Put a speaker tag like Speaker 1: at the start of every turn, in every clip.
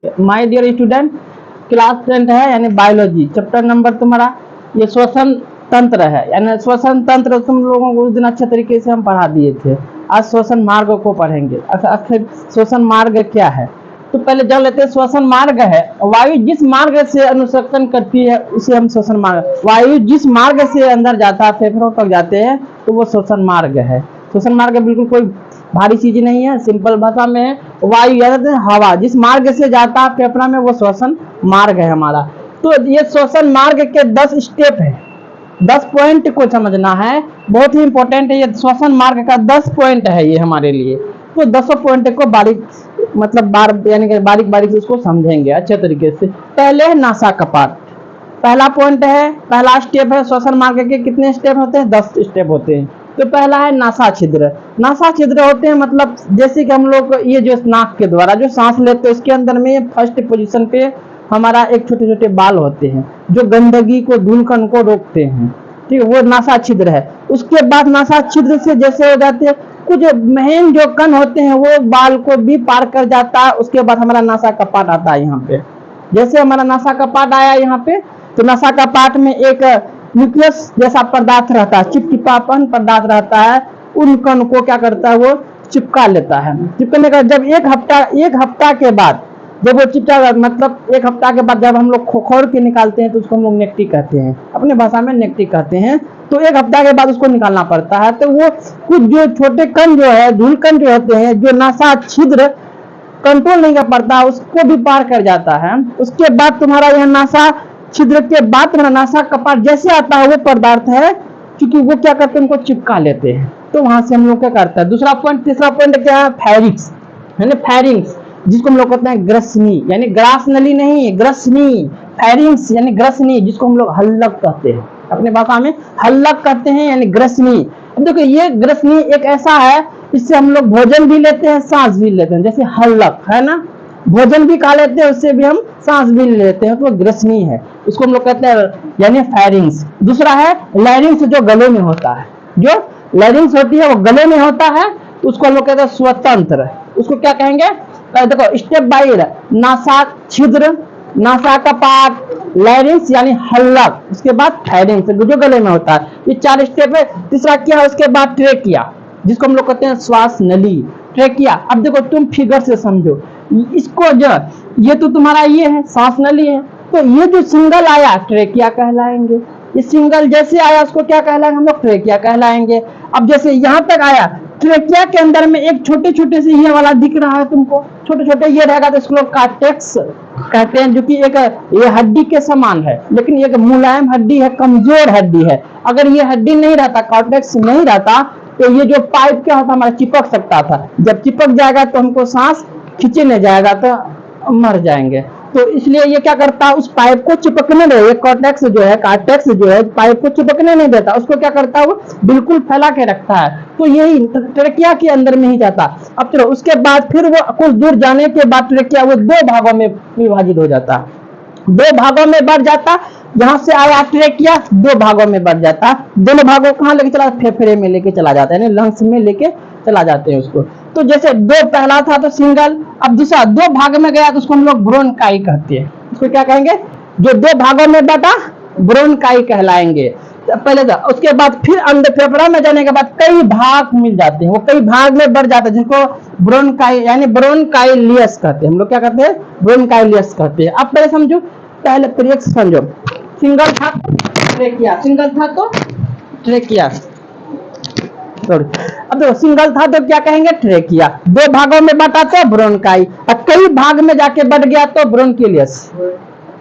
Speaker 1: My dear student, class 10 है यानी biology chapter number तुम्हारा ये श्वसन तंत्र है। यानी श्वसन तंत्र तुम लोगों को उस दिन अच्छे तरीके से हम पढ़ा दिए थे। आज श्वसन मार्ग को पढ़ेंगे। आखिर श्वसन मार्ग क्या है तो पहले जान लेते हैं। श्वसन मार्ग है वायु जिस मार्ग से अनुसरण करती है उसे हम श्वसन मार्ग, वायु जिस मार्ग से अंदर जाता है फेफड़ों तक जाते हैं तो वो श्वसन मार्ग है। श्वसन मार्ग बिल्कुल कोई भारी चीज नहीं है, सिंपल भाषा में है। वायु यानी हवा जिस मार्ग से जाता है फेफड़ा में वो श्वसन मार्ग है हमारा। तो ये श्वसन मार्ग के 10 स्टेप है, 10 पॉइंट को समझना है, बहुत ही इंपॉर्टेंट है। ये श्वसन मार्ग का 10 पॉइंट है ये हमारे लिए। तो 10 पॉइंट को बारीक यानी कि बारीक बारीक से उसको समझेंगे अच्छे तरीके से। पहले है नासा कपाट, पहला पॉइंट है, पहला स्टेप है। श्वसन मार्ग के कितने स्टेप होते हैं? 10 स्टेप होते हैं। तो पहला है नासा छिद्र। नासा छिद्र होते हैं मतलब जैसे कि हम लोग ये जो नाक के द्वारा जो सांस लेते हैं उसके अंदर में फर्स्ट पोजीशन पे हमारा एक छोटे छोटे बाल होते हैं जो गंदगी को धूलकण को रोकते हैं, ठीक है, वो नासा छिद्र है। उसके बाद नासा छिद्र से जैसे हो जाते हैं कुछ महीन जो कण होते हैं वो बाल को भी पार कर जाता है। उसके बाद हमारा नासा कपाट आता है। यहाँ पे जैसे हमारा नासा कपाट आया यहाँ पे तो नासा कपाट में एक न्यूक्लियस जैसा पदार्थ रहता है, चिपचिपापन पदार्थ रहता है। उन कण को क्या करता है वो चिपका लेता है। चिपकने का जब एक हफ्ता के बाद जब वो चिपका मतलब एक हफ्ता के बाद जब हम लोग खोखोर के निकालते हैं तो उसको हम लोग नेक्टी कहते हैं, अपने भाषा में नेक्टी कहते हैं। तो एक हफ्ता के बाद उसको निकालना पड़ता है। तो वो कुछ जो छोटे कण जो है धूल कण जो होते हैं जो नासा छिद्र कंट्रोल नहीं कर पाता उसको भी पार कर जाता है। उसके बाद तुम्हारा यह नासा छिद्र के बाद तुम्हारा नासा कपाट जैसे आता है वो पदार्थ है क्योंकि वो क्या करते हैं उनको चिपका लेते हैं। तो वहां से हम लोग क्या करते हैं। दूसरा पॉइंट, तीसरा पॉइंट क्या है? फैरिंक्स यानी फैरिंक्स जिसको हम लोग कहते हैं ग्रसनी यानी ग्रास नली नहीं ग्रसनी। फैरिंक्स यानी ग्रसनी जिसको हम लोग हल्लक कहते हैं, अपने भाषा में हल्लक कहते हैं यानी ग्रसनी। अब देखो ये ग्रसनी एक ऐसा है इससे हम लोग भोजन भी लेते हैं सांस भी लेते हैं। जैसे हल्लक है ना, भोजन भी खा लेते हैं उससे भी हम सांस भी लेते हैं तो ग्रसनी है, उसको हम लोग कहते हैं यानी फैरिंग्स। दूसरा है लैरिंग्स जो गले में होता है, जो लैरिंग्स होती है वो गले में होता है तो उसको हम लोग कहते हैं स्वतंत्र। उसको क्या कहेंगे? देखो स्टेप बाय नासा छिद्र, नासा कपाट, लैरिंग्स यानी हल्लक, उसके बाद फैरिंग्स जो गले में होता है। ये 4 स्टेप है। तीसरा क्या है? उसके बाद ट्रेकिया जिसको हम लोग कहते हैं श्वास नली, ट्रेकिया। अब देखो तुम फिगर से समझो इसको, जो ये तो तुम्हारा ये है सांस नली है तो ये जो सिंगल आया ट्रेकिया कहलाएंगे। ये सिंगल जैसे आया उसको क्या कहलाएंगे हम लोग? ट्रेकिया कहलाएंगे। अब जैसे यहाँ तक आया ट्रेकिया के अंदर में एक छोटे छोटे से ये वाला दिख रहा है तुमको, छोटे छोटे ये रहेगा तो इसको कार्टेक्स कहते हैं, जो कि एक ये हड्डी के समान है लेकिन एक मुलायम हड्डी है, कमजोर हड्डी है। अगर ये हड्डी नहीं रहता, कार्टेक्स नहीं रहता तो ये जो पाइप क्या होता हमारा चिपक सकता था। जब चिपक जाएगा तो हमको सांस खींचे नहीं जाएगा तो मर जाएंगे। तो इसलिए ये क्या करता है उस पाइप को चिपकने नहीं, ये कार्टेक्स जो है पाइप को चिपकने नहीं देता, उसको क्या करता है वो बिल्कुल फैला के रखता है। तो यही ट्रेकिया के अंदर में ही जाता। अब चलो उसके बाद फिर वो कुछ दूर जाने के बाद ट्रेकिया वो 2 भागों में विभाजित हो जाता, 2 भागों में बढ़ जाता। जहां से आया ट्रेकिया 2 भागों में बढ़ जाता। दोनों भागों कहाँ लेके चला? फेफड़े में लेके चला जाता है यानी लंग्स में लेके चला जाते हैं उसको। तो जैसे 2 पहला था तो सिंगल, अब दूसरा 2 भाग में गया तो उसको हम लोग ब्रोनकाई कहते हैं। उसको क्या कहेंगे? जो 2 भागों में बटा ब्रोनकाई कहलाएंगे। तो पहले था, उसके बाद फिर अंदर फेफड़ा में जाने के बाद कई भाग मिल जाते हैं, वो कई भाग में बढ़ जाते हैं जिसको ब्रोनकाई यानी ब्रोनकाइलियस कहते हैं। हम लोग क्या कहते हैं? ब्रोनकाइलियस कहते हैं। अब पहले समझो, पहले प्रयोग समझो। सिंगल था ट्रेकिया, सिंगल था तो ट्रेकिया, अब देखो सिंगल था तो क्या कहेंगे? ट्रेकिया। 2 भागों में बटा तो ब्रोनकाई, और कई भाग में जाके बढ़ गया तो ब्रोनकिलियस।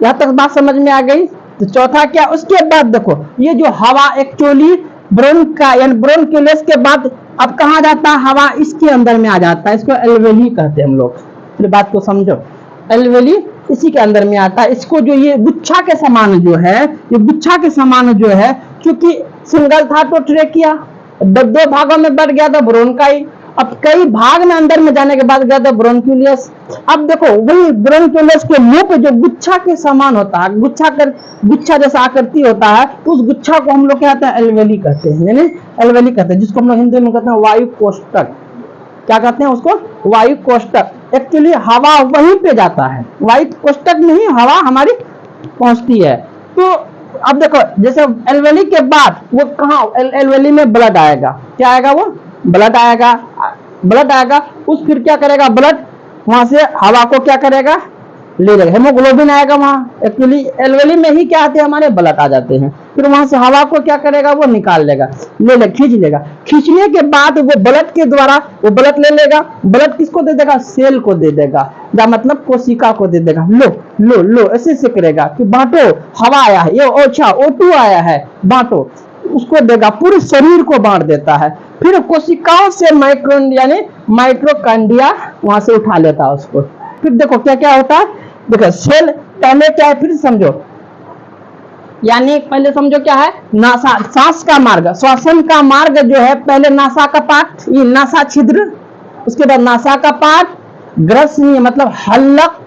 Speaker 1: यहाँ तक बात समझ में आ गई। तो चौथा क्या? उसके बाद देखो ये जो हवा एक्चुअली ब्रोनकाई यानी ब्रोनकिलियस के बाद अब कहाँ जाता है? हवा इसके अंदर में आ जाता है, इसको एल्वेली कहते हैं हम लोग। फिर बात को समझो, एल्वेली इसी के अंदर में आता है। इसको जो ये गुच्छा के समान जो है, ये गुच्छा के समान जो है, क्योंकि सिंगल था तो ट्रेकिया, 2 भागों में बढ़ गया था ब्रोनकाई, अब कई भाग में अंदर में जाने के बाद गया था ब्रोनक्यूलियस। अब देखो वही ब्रोनक्यूलियस के मुंह पे जो गुच्छा के समान होता है, गुच्छा जैसा आकृति होता है, तो उस गुच्छा को हम लोग क्या कहते हैं? एल्वेली कहते हैं, यानी एल्वेली कहते हैं, जिसको हम लोग हिंदी में कहते हैं वायु कोष्ठक। क्या कहते हैं उसको, वायु कोष्ठक। एक्चुअली हवा वहीं पे जाता है, वायु कोष्ठक में ही हवा हमारी पहुंचती है। तो अब देखो जैसे एल्वेली के बाद वो कहाँ, एल्वेली में ब्लड आएगा, क्या आएगा, वो ब्लड आएगा, ब्लड आएगा। उस फिर क्या करेगा, ब्लड वहां से हवा को क्या करेगा, ले लेगा, हेमोग्लोबिन आएगा वहां। एक्चुअली एल्वेली में ही क्या आते हैं, हमारे ब्लड आ जाते हैं। फिर वहां से हवा को क्या करेगा, वो निकाल लेगा, ले ले खींच लेगा। खींचने के बाद वो ब्लड के द्वारा वो ब्लड ले लेगा, ब्लड किसको दे देगा, सेल को दे देगा, या मतलब कोशिका को दे देगा। लो लो लो ऐसे से करेगा कि बांटो, हवा आया है, ये अच्छा O2 आया है, बांटो, उसको देगा, पूरे शरीर को बांट देता है। फिर कोशिकाओं से माइक्रो यानी माइक्रोकांडिया वहां से उठा लेता है उसको। फिर देखो क्या क्या होता है, देखो सेल पहले क्या है, फिर समझो, यानी पहले समझो क्या है, नासा, सांस का मार्ग, श्वसन का मार्ग जो है, पहले नासा का पार्ट, ये नासा छिद्र, उसके बाद नासा का पार्ट, ग्रसनी मतलब हल्लक,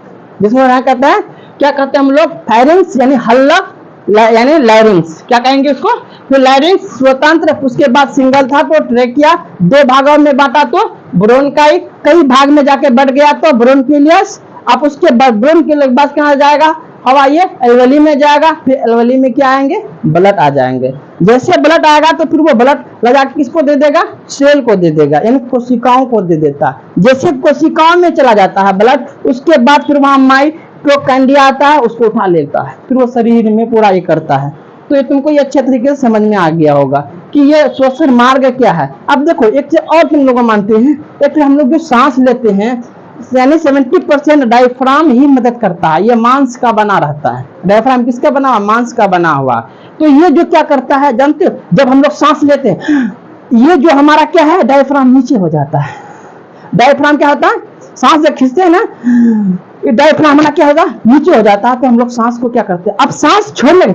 Speaker 1: जिसमें कहते हैं, क्या कहते हैं हम लोग, फायरिंग्स यानी हल्लक, यानी लैरिंग्स, क्या कहेंगे उसको, फिर लैरिंग्स स्वतंत्र, उसके बाद सिंगल था तो ट्रेकिया, दो भागों में बांटा तो ब्रोनकाई, कई भाग में जाके बढ़ गया तो ब्रोनकिलियस। अब उसके बाद ब्रोनकिलियस बाद कहाँ जाएगा, हवा, ये एल्वेली में जाएगा, फिर एल्वेली में क्या आएंगे, ब्लड आ जाएंगे। जैसे ब्लड आएगा तो फिर वो ब्लड लगा किसको दे देगा, सेल को दे देगा, यानी कोशिकाओं को दे देता है। जैसे कोशिकाओं में चला जाता है ब्लड, उसके बाद फिर वहां माइक्रोकांडिया आता है, उसको उठा लेता है, फिर वो शरीर में पूरा ये करता है। तो ये तुमको ये अच्छे तरीके से समझ में आ गया होगा कि ये श्वसन मार्ग क्या है। अब देखो एक चीज और तुम लोग मानते हैं, एक हम लोग जो सांस लेते हैं, यानी 70% डायफ्राम ही मदद करता है, ये मांस का बना रहता है। डायफ्राम किसका बना हुआ, मांस का बना हुआ। तो ये जो क्या करता है जानते हो, जब हम लोग सांस लेते हैं, ये जो हमारा क्या है, डायफ्राम नीचे हो जाता है। डायफ्राम क्या होता है, सांस जब खींचते हैं ना, ये डायफ्राम हमारा क्या होगा, नीचे हो जाता है। तो हम लोग सांस को क्या करते हैं, अब सांस छोड़ने,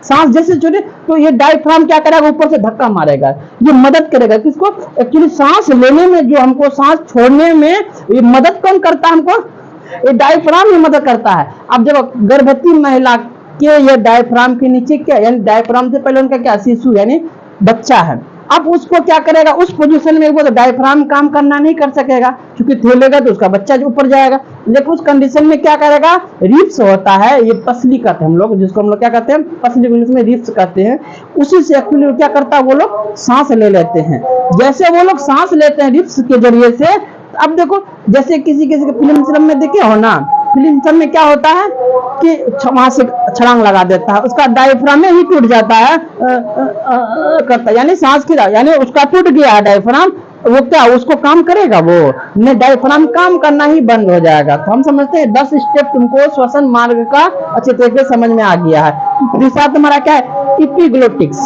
Speaker 1: सांस जैसे छोड़े तो ये डायफ्राम क्या करेगा, ऊपर से धक्का मारेगा, ये मदद करेगा किसको, एक्चुअली सांस लेने में, जो हमको सांस छोड़ने में ये मदद कौन करता है, हमको ये डायफ्राम ही मदद करता है। अब जब गर्भवती महिला के ये डायफ्राम के नीचे क्या, यानी डायफ्राम से पहले उनका क्या, शिशु यानी बच्चा है। अब उसको क्या करेगा, उस पोजीशन में वो तो डायफ्राम काम करना नहीं कर सकेगा, क्योंकि थैलेगा तो उसका बच्चा जो ऊपर जाएगा। लेकिन उस कंडीशन में क्या करेगा, रिप्स होता है, ये पसली कहते हैं हम लोग, जिसको हम लोग क्या कहते हैं, पसली, इंग्लिश में रिप्स कहते हैं। उसी से एक्चुअली क्या करता है, वो लोग सांस ले लेते हैं। जैसे वो लोग सांस लेते हैं रिप्स के जरिए से, अब देखो जैसे किसी किसी के फिल्म में देखे हो ना, फिल्म में क्या होता है कि वहां से छलांग लगा देता है, उसका डायफ्राम ही टूट जाता है, करता है, यानी सांस की, यानी उसका टूट गया डायफ्राम, वो क्या उसको काम करेगा, वो नहीं, डायफ्राम काम करना ही बंद हो जाएगा। तो हम समझते हैं 10 स्टेप तुमको श्वसन मार्ग का अच्छे तरीके से समझ में आ गया है। दूसरा तुम्हारा क्या है, इपिग्लोटिक्स,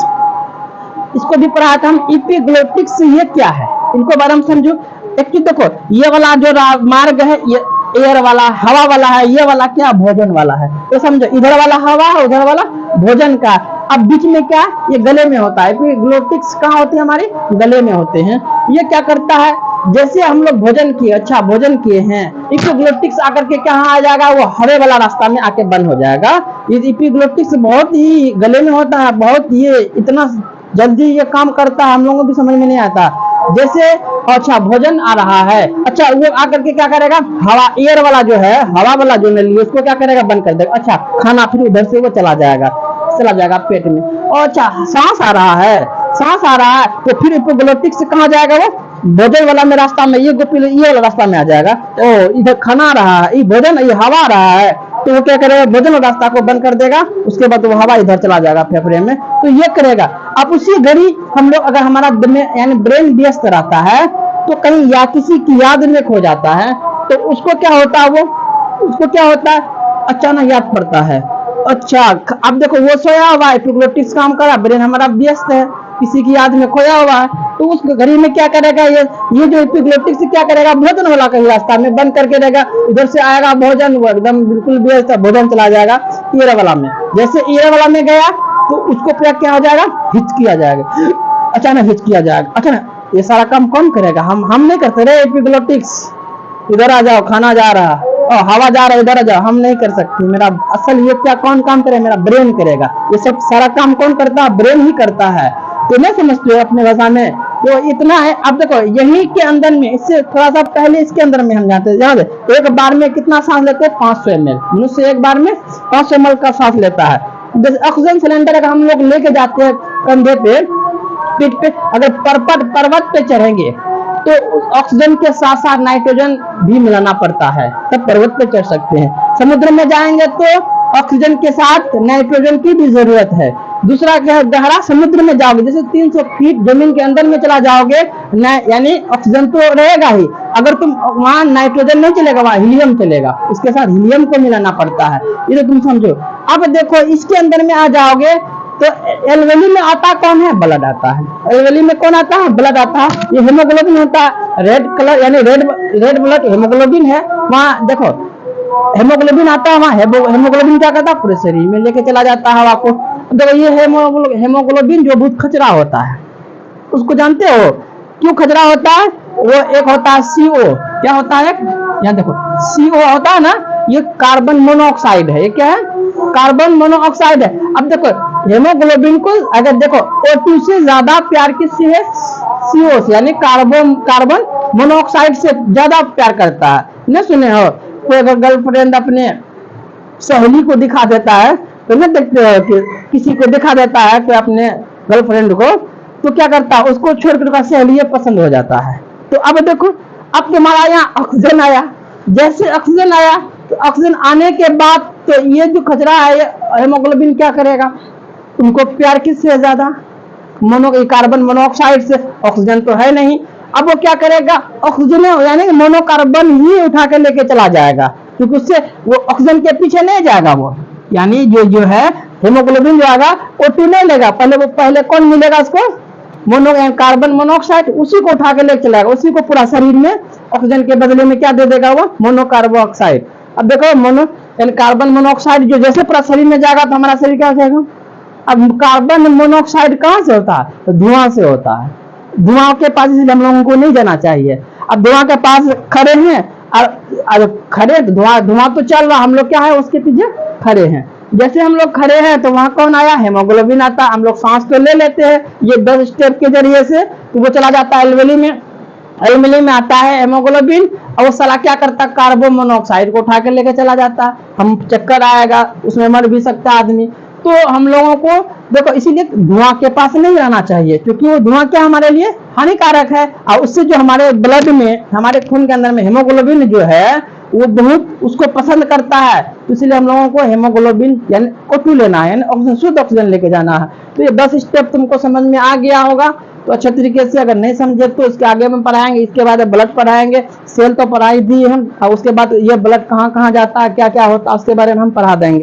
Speaker 1: इसको भी पढ़ा था हम। इपिग्लोटिक्स ये क्या है, इनको बारे में समझो। एक चीज देखो, ये वाला जो मार्ग है, ये एयर वाला, हवा वाला है, ये वाला क्या, भोजन वाला है। तो समझो, इधर वाला हवा है, उधर वाला भोजन का। अब बीच में क्या, ये गले में होता है। एपिग्लोटिक्स कहाँ होते हैं, हमारे गले में होते हैं। ये क्या करता है, जैसे हम लोग भोजन किए, अच्छा भोजन किए हैं, एपिग्लोटिक्स आकर के कहाँ आ जाएगा, वो हरे वाला रास्ता में आके बंद हो जाएगा। ये एपिग्लोटिक्स बहुत ही गले में होता है, बहुत ये इतना जल्दी ये काम करता है, हम लोगों को भी समझ में नहीं आता। जैसे अच्छा भोजन आ रहा है, अच्छा वो आकर के क्या करेगा, हवा, एयर वाला जो है, हवा वाला जो नली, उसको क्या करेगा, बंद कर देगा। अच्छा खाना फिर उधर से वो चला जाएगा पेट में। और अच्छा सांस आ रहा है, सांस आ रहा है, तो फिर एपिग्लोटिक्स से कहाँ जाएगा, वो भोजन वाला में रास्ता में, ये वाला रास्ता में आ जाएगा। ओ इधर खाना आ रहा है, ये भोजन, ये हवा आ रहा है, तो वो क्या करेगा, भोजन और रास्ता को बंद कर देगा। उसके बाद वो हवा इधर चला जाएगा फेफड़े में, तो ये करेगा। अब उसी घड़ी हम लोग, अगर हमारा यानी ब्रेन व्यस्त रहता है, तो कहीं या किसी की याद में खो जाता है, तो उसको क्या होता है, उसको क्या होता है, अचानक याद पड़ता है। अच्छा अब देखो, वो सोया हुआ है, एपिग्लोटिक्स काम कर रहा, ब्रेन हमारा व्यस्त है, किसी की याद में खोया हुआ है, तो उस घड़ी में क्या करेगा, ये जो एपिग्लोटिक्स क्या करेगा, भोजन वाला कहीं रास्ता में बंद करके रहेगा, उधर से आएगा भोजन, वो एकदम बिल्कुल व्यस्त है, भोजन चला जाएगा ईयर वाला में। जैसे ईयर वाला में गया तो उसको क्या हो जाएगा, हिचकी आ जाएगा, अचानक हिचकी आ जाएगा। अचानक ये सारा काम कौन करेगा, हम नहीं करते रे। एपिग्लोटिक्स इधर आ जाओ, खाना जा रहा, और हवा जा रहा है, इधर आ जाओ, हम नहीं कर सकते। मेरा असल ये क्या कौन काम करे, मेरा ब्रेन करेगा। ये सब सारा काम कौन करता है, ब्रेन ही करता है। तो नहीं समझते हो अपने भाषा में, तो इतना है। अब देखो यही के अंदर में, इससे थोड़ा सा पहले इसके अंदर में हम जाते हैं, एक बार में कितना सांस लेते हैं, 500 ml। मनुष्य एक बार में 500 ml का सांस लेता है। जैसे ऑक्सीजन सिलेंडर अगर हम लोग लेके जाते हैं कंधे पे, पीठ पे, अगर पर्वत पे चढ़ेंगे तो ऑक्सीजन के साथ साथ नाइट्रोजन भी मिलाना पड़ता है, तब पर्वत पे चढ़ सकते हैं। समुद्र में जाएंगे तो ऑक्सीजन के साथ नाइट्रोजन की भी जरूरत है। दूसरा क्या है, गहरा समुद्र में जाओगे, जैसे 300 फीट जमीन के अंदर में चला जाओगे, यानी ऑक्सीजन तो रहेगा ही, अगर तुम वहां नाइट्रोजन नहीं चलेगा, वहां हीलियम चलेगा, इसके साथ हीलियम को मिलाना पड़ता है। ये तो तुम समझो। अब देखो इसके अंदर में आ जाओगे तो एल्वेली में आता कौन है, ब्लड आता है। एल्वेली में कौन आता है, ब्लड आता है। ये हेमोग्लोबिन होता है, रेड कलर यानी रेड ब्लड हेमोग्लोबिन है। वहां देखो हेमोग्लोबिन आता है, वहां हेमोग्लोबिन क्या करता है, पूरे शरीर में लेके चला जाता है हवा को। देखो ये हेमोग्लोबिन जो बहुत खचरा होता है, उसको जानते हो क्यों खचरा होता है? वो एक होता है CO, क्या होता है, यहाँ देखो CO होता है ना, ये कार्बन मोनोऑक्साइड है। ये क्या है, कार्बन मोनोऑक्साइड है। अब देखो हेमोग्लोबिन को अगर देखो O2 से ज्यादा प्यार किससे है, CO से, यानी कार्बन मोनोऑक्साइड से ज्यादा प्यार करता है। न सुने हो कोई अगर गर्लफ्रेंड अपने सहेली को दिखा देता है तो न देखते हो कि किसी को दिखा देता है कि अपने गर्लफ्रेंड को, तो क्या करता है, उसको छोड़कर सहेली पसंद हो जाता है। तो अब देखो अब तुम्हारा यहाँ ऑक्सीजन आया, जैसे ऑक्सीजन आया तो ऑक्सीजन आने के बाद तो ये जो खचरा है हेमोग्लोबिन क्या करेगा, तुमको प्यार किससे ज्यादा, कार्बन मोनोऑक्साइड से। ऑक्सीजन तो है नहीं, अब वो क्या करेगा, ऑक्सीजन यानी मोनोकार्बन ही उठा के लेके चला जाएगा, क्योंकि उससे वो ऑक्सीजन के पीछे नहीं जाएगा। वो यानी जो है हेमोग्लोबिन जो आएगा O2 नहीं लेगा, पहले कौन मिलेगा उसको, कार्बन मोनोऑक्साइड, उसी को उठा के लेके चलाएगा, उसी को पूरा शरीर में ऑक्सीजन के बदले में क्या दे देगा, वो मोनोकार्बोऑक्साइड। अब देखो कार्बन मोनोऑक्साइड जो जैसे पूरा शरीर में जाएगा तो हमारा शरीर क्या हो जाएगा। अब कार्बन मोनोऑक्साइड कहाँ से होता है, तो धुआं से होता है। धुआं के पास इसलिए हम लोगों को नहीं जाना चाहिए। अब धुआं के पास खड़े हैं और खड़े धुआं तो चल रहा, हम लोग क्या है उसके पीछे खड़े हैं। जैसे हम लोग खड़े हैं तो वहां कौन आया, हेमोग्लोबिन आता। हम लोग सांस तो ले लेते हैं ये 10 स्टेप के जरिए से, तो वो चला जाता है एल्वेली में। एल्वेली में आता है हेमोग्लोबिन और वो साला क्या करता है, कार्बन मोनोऑक्साइड को उठा के लेके चला जाता है। हम चक्कर आएगा, उसमें मर भी सकता है आदमी। तो हम लोगों को देखो इसीलिए धुआं के पास नहीं रहना चाहिए, क्योंकि वो धुआं क्या हमारे लिए हानिकारक है, और उससे जो हमारे ब्लड में, हमारे खून के अंदर में हेमोग्लोबिन जो है वो बहुत उसको पसंद करता है। तो इसलिए हम लोगों को हेमोग्लोबिन यानी O2 लेना है, यानी ऑक्सीजन, शुद्ध ऑक्सीजन लेके जाना है। तो ये 10 स्टेप तुमको समझ में आ गया होगा। तो अच्छे तरीके से अगर नहीं समझे तो इसके आगे में पढ़ाएंगे। इसके बाद ब्लड पढ़ाएंगे, सेल तो पढ़ाई दी हम, और उसके बाद ये ब्लड कहाँ कहाँ जाता है, क्या क्या होता है, उसके बारे में हम पढ़ा देंगे।